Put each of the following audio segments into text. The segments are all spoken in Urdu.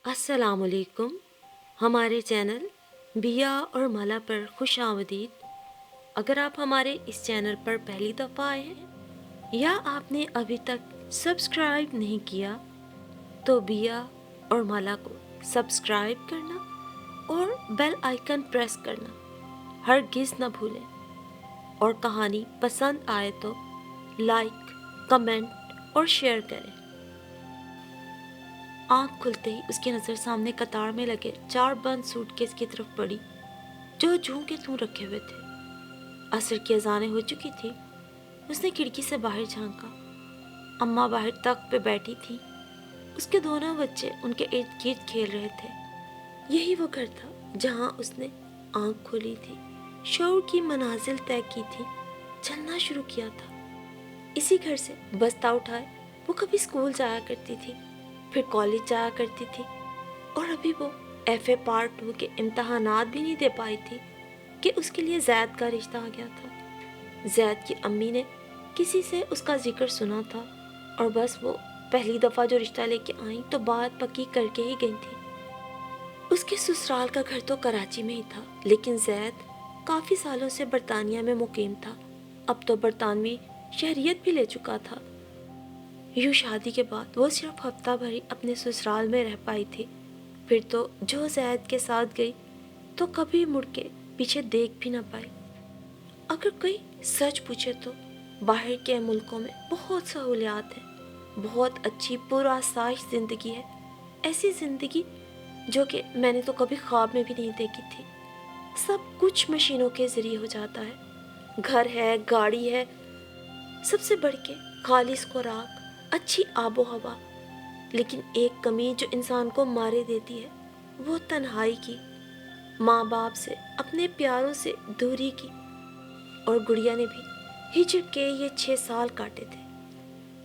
السلام علیکم. ہمارے چینل بیا اور مالا پر خوش آمدید. اگر آپ ہمارے اس چینل پر پہلی دفعہ آئے ہیں یا آپ نے ابھی تک سبسکرائب نہیں کیا تو بیا اور مالا کو سبسکرائب کرنا اور بیل آئیکن پریس کرنا ہرگز نہ بھولیں. اور کہانی پسند آئے تو لائک، کمنٹ اور شیئر کریں. آنکھ کھلتے ہی اس کی نظر سامنے قطار میں لگے 4 بند سوٹ کیس کی طرف پڑی جو جوں کے توں رکھے ہوئے تھے. عصر کی اذانیں ہو چکی تھی. اس نے کھڑکی سے باہر جھانکا. اماں باہر تخت پہ بیٹھی تھی. اس کے دونوں بچے ان کے ارد گرد کھیل رہے تھے. یہی وہ گھر تھا جہاں اس نے آنکھ کھولی تھی، شعور کی منازل طے کی تھی، چلنا شروع کیا تھا. اسی گھر سے بستہ اٹھائے وہ کبھی اسکول جایا کرتی تھی، پھر کالج جایا کرتی تھی، اور ابھی وہ ایف اے پارٹ 2 کے امتحانات بھی نہیں دے پائی تھی کہ اس کے لیے زید کا رشتہ آ گیا تھا. زید کی امی نے کسی سے اس کا ذکر سنا تھا اور بس وہ پہلی دفعہ جو رشتہ لے کے آئیں تو بات پکی کر کے ہی گئی تھی. اس کے سسرال کا گھر تو کراچی میں ہی تھا، لیکن زید کافی سالوں سے برطانیہ میں مقیم تھا. اب تو برطانوی شہریت بھی لے چکا تھا. یوں شادی کے بعد وہ صرف ہفتہ بھر ہی اپنے سسرال میں رہ پائی تھی. پھر تو جو زید کے ساتھ گئی تو کبھی مڑ کے پیچھے دیکھ بھی نہ پائی. اگر کوئی سچ پوچھے تو باہر کے ملکوں میں بہت سہولیات ہیں، بہت اچھی پرآسائش زندگی ہے، ایسی زندگی جو کہ میں نے تو کبھی خواب میں بھی نہیں دیکھی تھی. سب کچھ مشینوں کے ذریعے ہو جاتا ہے. گھر ہے، گاڑی ہے، سب سے بڑھ کے خالص خوراک، اچھی آب و ہوا. لیکن ایک کمی جو انسان کو مارے دیتی ہے وہ تنہائی کی. ماں باپ سے، اپنے پیاروں سے دوری کی. اور گڑیا نے بھی ہجڑ کے یہ 6 سال کاٹے تھے.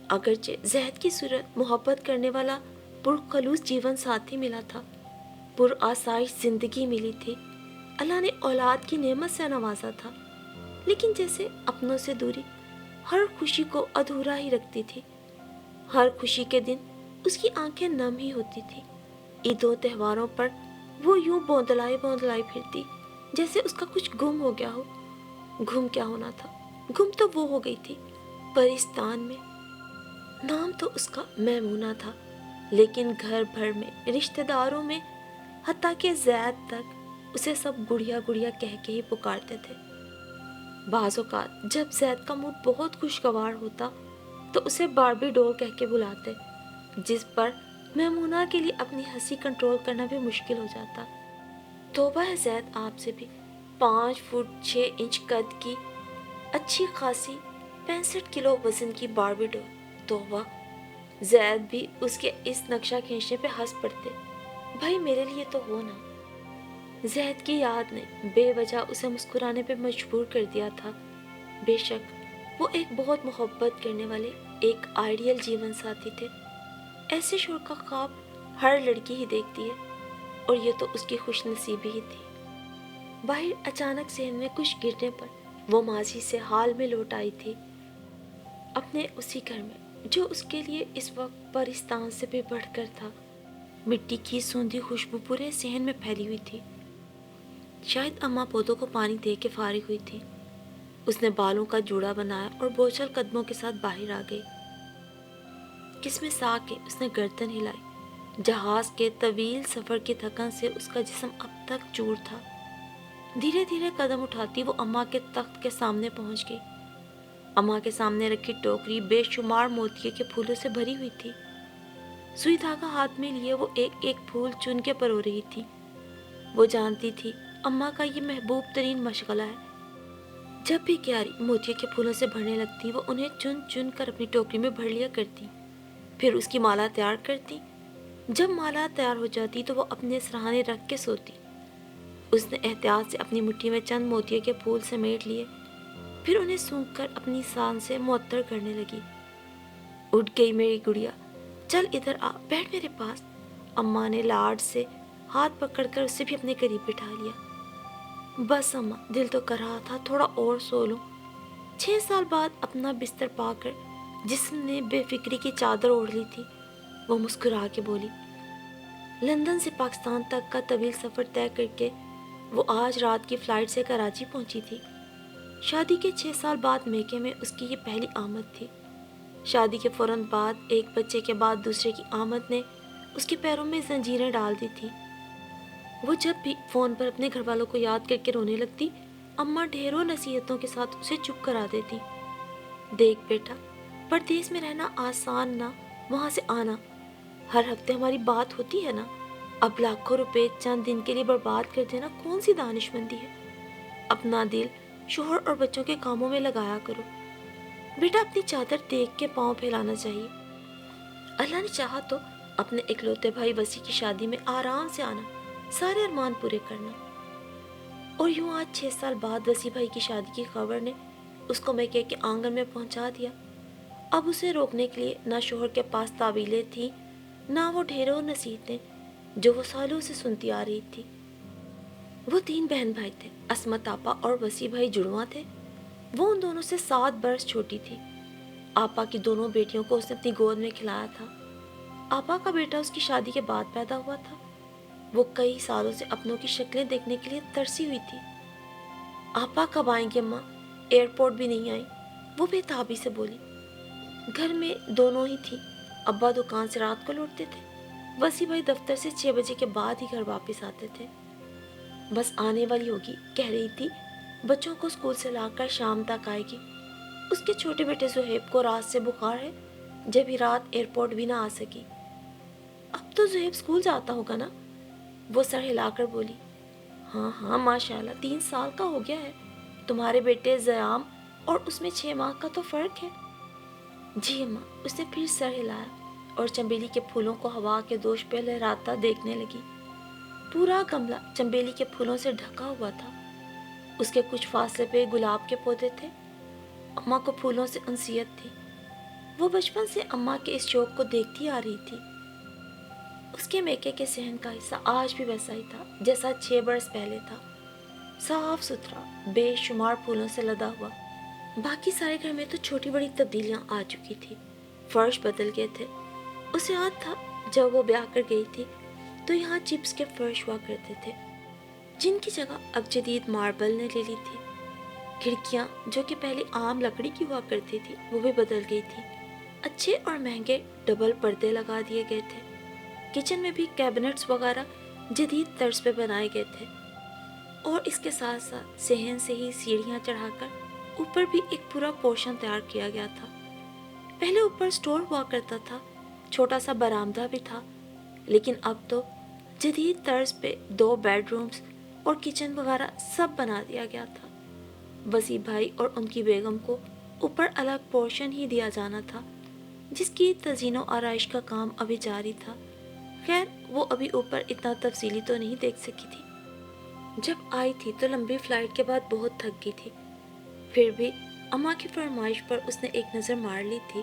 اگرچہ زہد کی صورت محبت کرنے والا پرخلوص جیون ساتھی ملا تھا، پرآسائش زندگی ملی تھی، اللہ نے اولاد کی نعمت سے نوازا تھا، لیکن جیسے اپنوں سے دوری ہر خوشی کو ادھورا ہی رکھتی تھی. ہر خوشی کے دن اس کی آنکھیں نم ہی ہوتی تھی. عیدوں تہواروں پر وہ یوں بوندلائی بوندلائی پھرتی جیسے اس کا کچھ گم ہو گیا ہو. گم کیا ہونا تھا، گم تو وہ ہو گئی تھی پرستان میں. نام تو اس کا میمونہ تھا، لیکن گھر بھر میں، رشتہ داروں میں، حتیٰ کہ زید تک اسے سب گڑیا گڑیا کہہ کے ہی پکارتے تھے. بعض اوقات جب زید کا موڈ بہت خوشگوار ہوتا تو اسے باربی ڈول کہہ کے بلاتے، جس پر میمونہ کے لیے اپنی ہنسی کنٹرول کرنا بھی مشکل ہو جاتا. توبہ ہے زید آپ سے بھی. 5 فٹ 6 انچ قد کی، اچھی خاصی 65 کلو وزن کی باربی ڈول. توبہ. زید بھی اس کے اس نقشہ کھینچنے پہ ہنس پڑتے. بھائی میرے لیے تو ہو نا. زید کی یاد نے بے وجہ اسے مسکرانے پہ مجبور کر دیا تھا. بے شک وہ ایک بہت محبت کرنے والے، ایک آئیڈیل جیون ساتھی تھے. ایسے شوہر کا خواب ہر لڑکی ہی دیکھتی ہے، اور یہ تو اس کی خوش نصیبی ہی تھی. باہر اچانک ذہن میں کچھ گرنے پر وہ ماضی سے حال میں لوٹ آئی تھی، اپنے اسی گھر میں جو اس کے لیے اس وقت پرستان سے بھی بڑھ کر تھا. مٹی کی سوندھی خوشبو پورے صحن میں پھیلی ہوئی تھی. شاید اماں پودوں کو پانی دے کے فارغ ہوئی تھی. اس نے بالوں کا جوڑا بنایا اور بوچھل قدموں کے ساتھ باہر آ گئی. قسمیں سا کے اس نے گردن ہلائی. جہاز کے طویل سفر کی تھکن سے اس کا جسم اب تک چور تھا. دھیرے دھیرے قدم اٹھاتی وہ اماں کے تخت کے سامنے پہنچ گئی. اماں کے سامنے رکھی ٹوکری بے شمار موتیے کے پھولوں سے بھری ہوئی تھی. سوئی دھاگا ہاتھ میں لیے وہ ایک ایک پھول چن کے پرو رہی تھی. وہ جانتی تھی اماں کا یہ محبوب ترین مشغلہ ہے. جب بھی کیاری موتیے کے پھولوں سے بھرنے لگتی وہ انہیں چن چن کر اپنی ٹوکری میں بھر لیا کرتی، پھر اس کی مالا تیار کرتی. جب مالا تیار ہو جاتی تو وہ اپنے سرہانے رکھ کے سوتی. اس نے احتیاط سے اپنی مٹھی میں چند موتیے کے پھول سمیٹ لیے، پھر انہیں سونکھ کر اپنی سان سے معطر کرنے لگی. اٹھ گئی میری گڑیا، چل ادھر آ، بیٹھ میرے پاس. اماں نے لاڈ سے ہاتھ پکڑ کر اسے بھی اپنے قریب بٹھا لیا. بس اماں، دل تو کر رہا تھا تھوڑا اور سو لوں. 6 سال بعد اپنا بستر پا کر جسم نے بے فکری کی چادر اوڑھ لی تھی. وہ مسکرا کے بولی، لندن سے پاکستان تک کا طویل سفر طے کر کے وہ آج رات کی فلائٹ سے کراچی پہنچی تھی۔ شادی کے 6 سال بعد میکے میں اس کی یہ پہلی آمد تھی۔ شادی کے فوراً بعد ایک بچے کے بعد دوسرے کی آمد نے اس کے پیروں میں زنجیریں ڈال دی تھی۔ وہ جب بھی فون پر اپنے گھر والوں کو یاد کر کے رونے لگتی، اماں ڈھیروں نصیحتوں کے ساتھ اسے چپ کرا دیتی۔ دیکھ بیٹا، پردیس میں رہنا آسان نہ، وہاں سے آنا، ہر ہفتے ہماری بات ہوتی ہے نا، اب لاکھوں روپے چند دن کے لیے برباد کر دینا کون سی دانش مندی ہے؟ اپنا دل شوہر اور بچوں کے کاموں میں لگایا کرو بیٹا، اپنی چادر دیکھ کے پاؤں پھیلانا چاہیے۔ اللہ نے چاہا تو اپنے اکلوتے بھائی وسیع کی شادی میں آرام سے آنا، سارے ارمان پورے کرنا۔ اور یوں آج 6 سال بعد وسیع بھائی کی شادی کی خبر نے اس کو میکے کے آنگن میں پہنچا دیا۔ اب اسے روکنے کے لیے نہ شوہر کے پاس تعویلیں تھیں، نہ وہ ڈھیروں نصیحتیں جو وہ سالوں سے سنتی آ رہی تھی۔ وہ 3 بہن بھائی تھے، عصمت آپا اور وسیع بھائی جڑواں تھے۔ وہ ان دونوں سے 7 برس چھوٹی تھی۔ آپا کی دونوں بیٹیوں کو اس نے اپنی گود میں کھلایا تھا۔ آپا کا بیٹا اس کی شادی کے بعد پیدا ہوا تھا۔ وہ کئی سالوں سے اپنوں کی شکلیں دیکھنے کے لیے ترسی ہوئی تھی۔ آپا کب آئیں گے اماں؟ ایئرپورٹ بھی نہیں آئی، وہ بے تابی سے بولی۔ گھر میں دونوں ہی تھی، ابا دکان سے رات کو لوٹتے تھے، وسیع بھائی دفتر سے 6 بجے کے بعد ہی گھر واپس آتے تھے۔ بس آنے والی ہوگی، کہہ رہی تھی، بچوں کو اسکول سے لا کر شام تک آئے گی۔ اس کے چھوٹے بیٹے زہیب کو رات سے بخار ہے، جب ہی رات ایئرپورٹ بھی نہ آ سکی۔ اب تو زہیب اسکول جاتا ہوگا نا؟ وہ سر ہلا کر بولی۔ ہاں ہاں ماشاءاللہ 3 سال کا ہو گیا ہے، تمہارے بیٹے زیام اور اس میں 6 ماہ کا تو فرق ہے۔ جی اماں، اس نے پھر سر ہلایا اور چنبیلی کے پھولوں کو ہوا کے دوش پہ لہراتا دیکھنے لگی۔ پورا گملہ چنبیلی کے پھولوں سے ڈھکا ہوا تھا۔ اس کے کچھ فاصلے پہ گلاب کے پودے تھے۔ اماں کو پھولوں سے انسیت تھی۔ وہ بچپن سے اماں کے اس شوق کو دیکھتی آ رہی تھی۔ اس کے میکے کے صحن کا حصہ آج بھی ویسا ہی تھا جیسا 6 برس پہلے تھا، صاف ستھرا، بے شمار پھولوں سے لدا ہوا۔ باقی سارے گھر میں تو چھوٹی بڑی تبدیلیاں آ چکی تھی، فرش بدل گئے تھے۔ اسے یاد تھا جب وہ بیاہ کر گئی تھی تو یہاں چپس کے فرش ہوا کرتے تھے، جن کی جگہ اب جدید ماربل نے لے لی تھی۔ کھڑکیاں جو کہ پہلے عام لکڑی کی ہوا کرتی تھی وہ بھی بدل گئی تھی، اچھے اور مہنگے ڈبل پردے لگا دیے گئے تھے۔ کچن میں بھی کیبنٹس وغیرہ جدید طرز پہ بنائے گئے تھے، اور اس کے ساتھ ساتھ صحن سے ہی سیڑھیاں چڑھا کر اوپر بھی ایک پورا پورشن تیار کیا گیا تھا۔ پہلے اوپر سٹور ہوا کرتا تھا، چھوٹا سا برآمدہ بھی تھا، لیکن اب تو جدید طرز پہ 2 بیڈ رومز اور کچن وغیرہ سب بنا دیا گیا تھا۔ وسیع بھائی اور ان کی بیگم کو اوپر الگ پورشن ہی دیا جانا تھا، جس کی تزئین و آرائش کا کام ابھی جاری تھا۔ خیر وہ ابھی اوپر اتنا تفصیلی تو نہیں دیکھ سکی تھی۔ جب آئی تھی تو لمبی فلائٹ کے بعد بہت تھک گئی تھی، پھر بھی اماں کی فرمائش پر اس نے ایک نظر مار لی تھی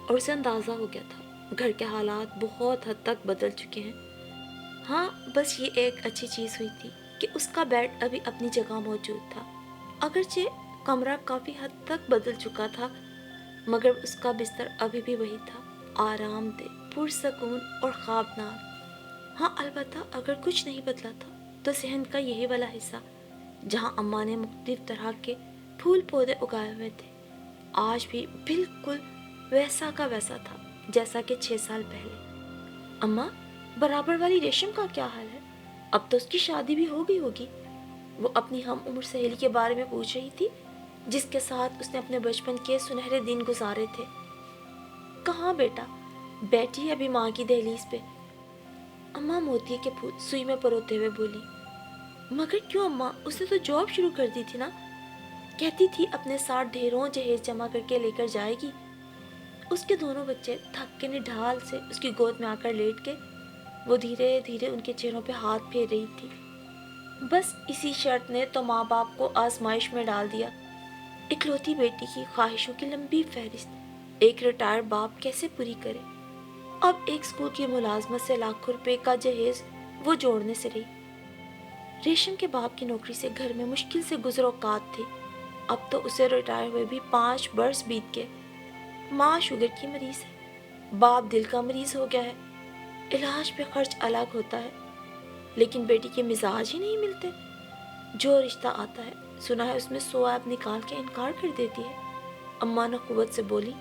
اور اسے اندازہ ہو گیا تھا گھر کے حالات بہت حد تک بدل چکے ہیں۔ ہاں بس یہ ایک اچھی چیز ہوئی تھی کہ اس کا بیڈ ابھی اپنی جگہ موجود تھا، اگرچہ کمرہ کافی حد تک بدل چکا تھا، مگر اس کا بستر ابھی بھی وہی تھا، آرام دہ، پرسکون اور خوابناک۔ ہاں البتہ اگر کچھ نہیں بدلا تھا تو صحن کا یہی والا حصہ جہاں اماں نے مختلف طرح کے پھول پودے اگائے ہوئے تھے، آج بھی بالکل ویسا کا ویسا تھا جیسا کہ 6 سال پہلے۔ اماں، برابر والی ریشم کا کیا حال ہے؟ اب تو اس کی شادی بھی ہو گئی ہوگی، وہ اپنی ہم عمر سہیلی کے بارے میں پوچھ رہی تھی جس کے ساتھ اس نے اپنے بچپن کے سنہرے دن گزارے تھے۔ کہاں بیٹا، بیٹھی ابھی ماں کی دہلیز پہ، اماں موتی کے پھول سوئی میں پروتے ہوئے بولی۔ مگر کیوں اماں، اس نے تو جاب شروع کر دی تھی نا، کہتی تھی اپنے ساتھ ڈھیروں جہیز جمع کر کے لے کر جائے گی۔ اس کے دونوں بچے تھک کے نڈھال سے اس کی گود میں آ کر لیٹ گئے۔ وہ دھیرے دھیرے ان کے چہروں پہ ہاتھ پھیر رہی تھی۔ بس اسی شرط نے تو ماں باپ کو آزمائش میں ڈال دیا۔ اکلوتی بیٹی کی خواہشوں کی لمبی فہرست ایک ریٹائر باپ کیسے پوری کرے؟ اب ایک اسکول کی ملازمت سے لاکھوں روپے کا جہیز وہ جوڑنے سے رہی۔ ریشم کے باپ کی نوکری سے گھر میں مشکل سے گزر اوقات تھی، اب تو اسے ریٹائر ہوئے بھی 5 برس بیت گئے۔ ماں شوگر کی مریض ہے، باپ دل کا مریض ہو گیا ہے، علاج پہ خرچ الگ ہوتا ہے، لیکن بیٹی کے مزاج ہی نہیں ملتے۔ جو رشتہ آتا ہے سنا ہے اس میں سواب نکال کے انکار کر دیتی ہے، اماں نے قوت سے بولی۔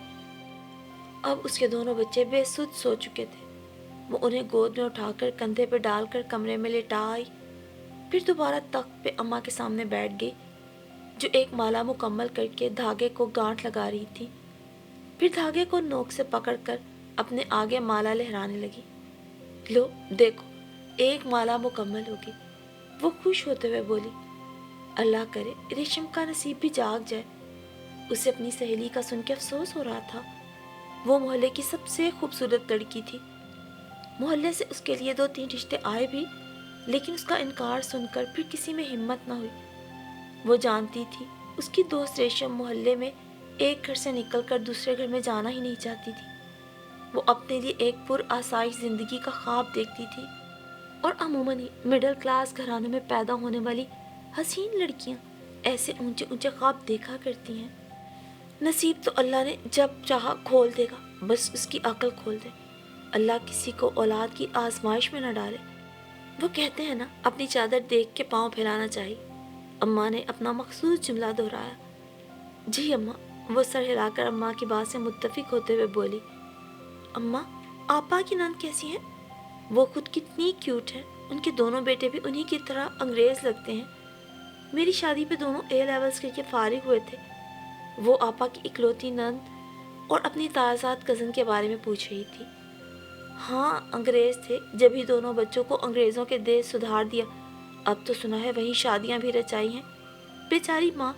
اب اس کے دونوں بچے بے سدھ سو چکے تھے۔ وہ انہیں گود میں اٹھا کر کندھے پہ ڈال کر کمرے میں لٹا آئی، پھر دوبارہ تخت پہ اماں کے سامنے بیٹھ گئی، جو ایک مالا مکمل کر کے دھاگے کو گانٹھ لگا رہی تھی۔ پھر دھاگے کو نوک سے پکڑ کر اپنے آگے مالا لہرانے لگی۔ لو دیکھو، ایک مالا مکمل ہوگی، وہ خوش ہوتے ہوئے بولی۔ اللہ کرے ریشم کا نصیب بھی جاگ جائے۔ اسے اپنی سہیلی کا سن کے افسوس ہو رہا تھا۔ وہ محلے کی سب سے خوبصورت لڑکی تھی۔ محلے سے اس کے لیے 2-3 رشتے آئے بھی، لیکن اس کا انکار سن کر پھر کسی میں ہمت نہ ہوئی۔ وہ جانتی تھی اس کی دوست ریشم محلے میں ایک گھر سے نکل کر دوسرے گھر میں جانا ہی نہیں چاہتی تھی۔ وہ اپنے لیے ایک پر آسائش زندگی کا خواب دیکھتی تھی، اور عموماً ہی مڈل کلاس گھرانوں میں پیدا ہونے والی حسین لڑکیاں ایسے اونچے اونچے خواب دیکھا کرتی ہیں۔ نصیب تو اللہ نے جب چاہا کھول دے گا، بس اس کی عقل کھول دے۔ اللہ کسی کو اولاد کی آزمائش میں نہ ڈالے۔ وہ کہتے ہیں نا، اپنی چادر دیکھ کے پاؤں پھیلانا چاہیے۔ اماں نے اپنا مخصوص جملہ دہرایا۔ جی اماں، وہ سر ہلا کر اماں کی بات سے متفق ہوتے ہوئے بولی۔ اماں، آپا کی نند کیسی ہیں؟ وہ خود کتنی کیوٹ ہے، ان کے دونوں بیٹے بھی انہی کی طرح انگریز لگتے ہیں۔ میری شادی پہ دونوں اے لیولز کر کے فارغ ہوئے تھے۔ وہ آپا کی اکلوتی نند اور اپنی تازاد کزن کے بارے میں پوچھ رہی تھی۔ ہاں انگریز تھے، جب ہی دونوں بچوں کو انگریزوں کے دیش سدھار دیا، اب تو سنا ہے وہیں شادیاں بھی رچائی ہیں۔ بیچاری ماں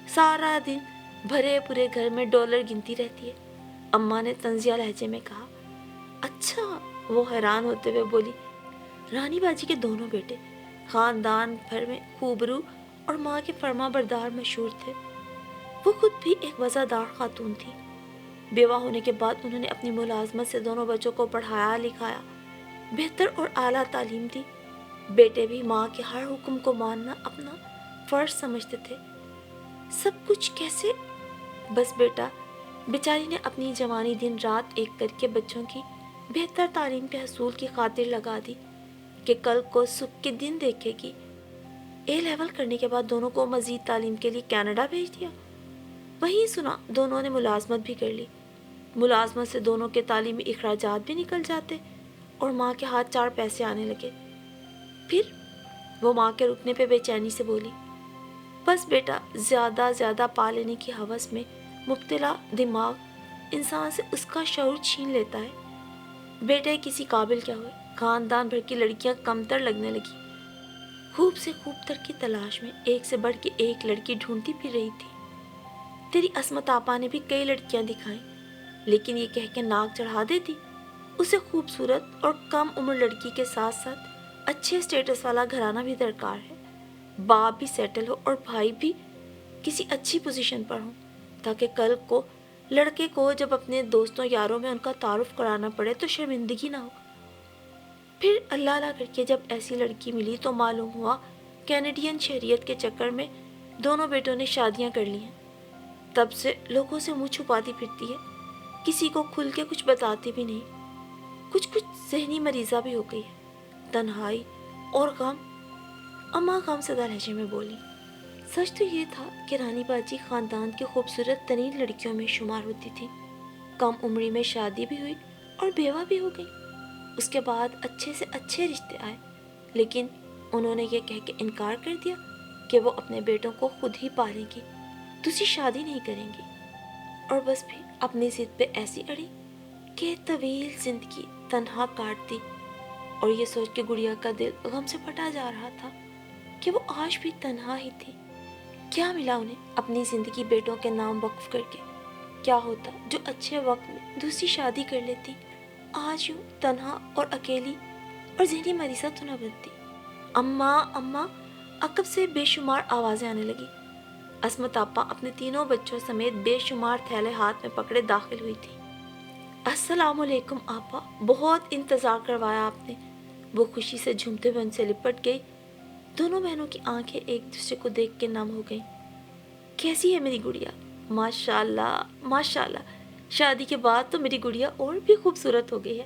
سارا دن بھرے پورے گھر میں ڈالر گنتی رہتی ہے، اماں نے طنزیہ لہجے میں کہا۔ اچھا، وہ حیران ہوتے ہوئے بولی۔ رانی باجی کے دونوں بیٹے خاندان بھر میں خوبرو اور ماں کے فرما بردار مشہور تھے۔ وہ خود بھی ایک وفادار خاتون تھی۔ بیوہ ہونے کے بعد انہوں نے اپنی ملازمت سے دونوں بچوں کو پڑھایا لکھایا، بہتر اور اعلیٰ تعلیم دی۔ بیٹے بھی ماں کے ہر حکم کو ماننا اپنا فرض سمجھتے تھے۔ سب کچھ کیسے؟ بس بیٹا بیچاری نے اپنی جوانی دن رات ایک کر کے بچوں کی بہتر تعلیم کے حصول کی خاطر لگا دی کہ کل کو سکھ کے دن دیکھے گی۔ اے لیول کرنے کے بعد دونوں کو مزید تعلیم کے لیے کینیڈا بھیج دیا۔ وہیں سنا دونوں نے ملازمت بھی کر لی۔ ملازمت سے دونوں کے تعلیمی اخراجات بھی نکل جاتے اور ماں کے ہاتھ 4 پیسے آنے لگے۔ پھر وہ ماں کے رکنے پہ بے چینی سے بولی۔ بس بیٹا زیادہ پا لینے کی ہوس میں مبتلا دماغ انسان سے اس کا شعور چھین لیتا ہے۔ بیٹے کسی قابل کیا ہوئے، خاندان بھر کی لڑکیاں کمتر لگنے لگی۔ خوب سے خوب تر کی تلاش میں ایک سے بڑھ کے ایک لڑکی ڈھونڈتی پھر رہی تھی۔ تیری عصمت آپا نے بھی کئی لڑکیاں دکھائیں، لیکن یہ کہہ کے ناک چڑھا دیتی اسے خوبصورت اور کم عمر لڑکی کے ساتھ ساتھ اچھے سٹیٹس والا گھرانہ بھی درکار ہے، باپ بھی سیٹل ہو اور بھائی بھی کسی اچھی پوزیشن پر ہوں، تاکہ کل کو لڑکے کو جب اپنے دوستوں یاروں میں ان کا تعارف کرانا پڑے تو شرمندگی نہ ہو۔ پھر اللہ کر کے جب ایسی لڑکی ملی تو معلوم ہوا کینیڈین شہریت کے چکر میں دونوں بیٹوں نے شادیاں کر لی ہیں۔ تب سے لوگوں سے منہ چھپاتی پھرتی ہے، کسی کو کھل کے کچھ بتاتی بھی نہیں۔ کچھ ذہنی مریضہ بھی ہو گئی ہے۔ تنہائی اور غم، اماں غم زدہ لہجے میں بولی۔ سچ تو یہ تھا کہ رانی باجی خاندان کی خوبصورت ترین لڑکیوں میں شمار ہوتی تھی۔ کم عمری میں شادی بھی ہوئی اور بیوہ بھی ہو گئی۔ اس کے بعد اچھے سے اچھے رشتے آئے، لیکن انہوں نے یہ کہہ کے انکار کر دیا کہ وہ اپنے بیٹوں کو خود ہی پالیں گی، دوسری شادی نہیں کریں گی، اور بس بھی اپنی ضد پہ ایسی اڑی کہ طویل زندگی تنہا کاٹ دی۔ اور یہ سوچ کے گڑیا کا دل غم سے پھٹا جا رہا تھا کہ وہ آج بھی تنہا ہی تھی۔ کیا ملا انہیں اپنی زندگی بیٹوں کے نام وقف کر کے؟ کیا ہوتا جو اچھے وقت میں دوسری شادی کر لیتی، آج یوں تنہا اور اکیلی اور ذہنی مریضہ تو نہ بنتی۔ اماں اماں، عقب سے بے شمار آوازیں آنے لگی۔ عصمت آپا اپنے تینوں بچوں سمیت بے شمار تھیلے ہاتھ میں پکڑے داخل ہوئی تھی۔ السلام علیکم آپا، بہت انتظار کروایا آپ نے۔ وہ خوشی سے جھومتے ہوئے ان سے لپٹ گئی۔ دونوں بہنوں کی آنکھیں ایک دوسرے کو دیکھ کے نم ہو گئیں۔ کیسی ہے میری گڑیا؟ ماشاءاللہ ماشاءاللہ، شادی کے بعد تو میری گڑیا اور بھی خوبصورت ہو گئی ہے۔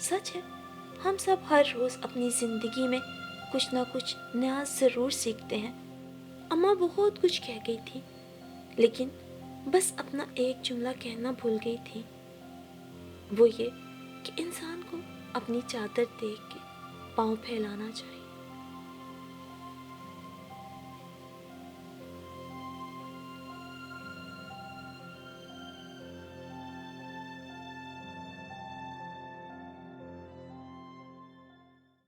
سچ ہے، ہم سب ہر روز اپنی زندگی میں کچھ نہ کچھ نیا ضرور سیکھتے ہیں۔ اماں بہت کچھ کہہ گئی تھی، لیکن بس اپنا ایک جملہ کہنا بھول گئی تھی، وہ یہ کہ انسان کو اپنی چادر دیکھ کے پاؤں پھیلانا چاہیے۔